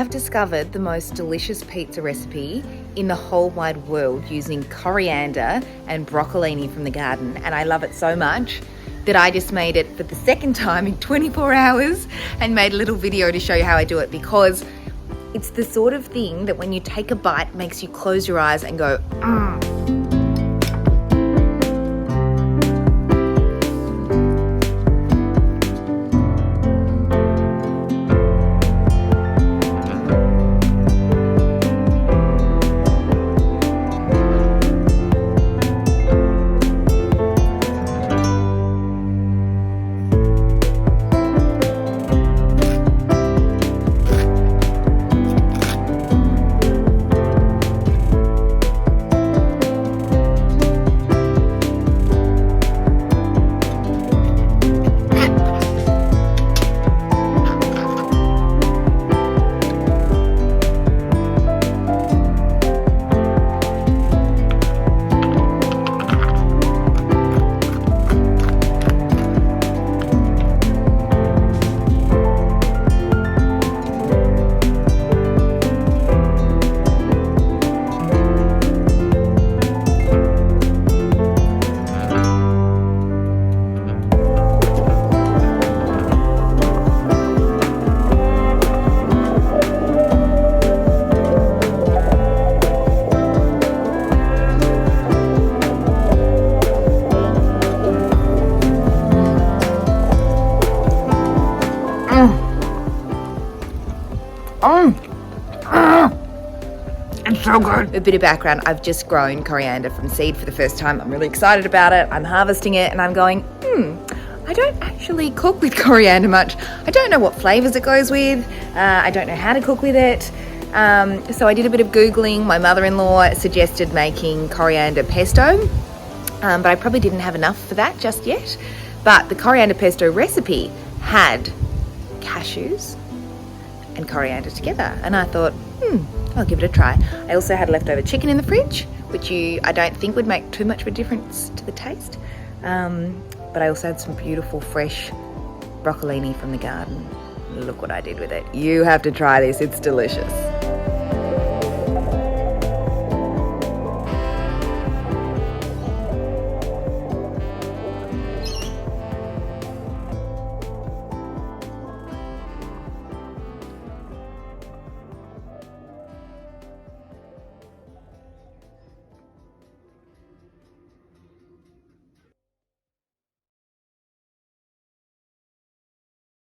have discovered the most delicious pizza recipe in the whole wide world using coriander and broccolini from the garden, and I love it so much that I just made it for the second time in 24 hours and made a little video to show you how I do it, because it's the sort of thing that when you take a bite makes you close your eyes and go, it's so good. A bit of background, I've just grown coriander from seed for the first time. I'm really excited about it. I'm harvesting it and I'm going, I don't actually cook with coriander much. I don't know what flavours it goes with. I don't know how to cook with it. So I did a bit of Googling. My mother-in-law suggested making coriander pesto, but I probably didn't have enough for that just yet. But the coriander pesto recipe had cashews and coriander together, and I thought, I'll give it a try. I also had leftover chicken in the fridge, which I don't think would make too much of a difference to the taste, but I also had some beautiful fresh broccolini from the garden. Look what I did with it. You have to try this, it's delicious.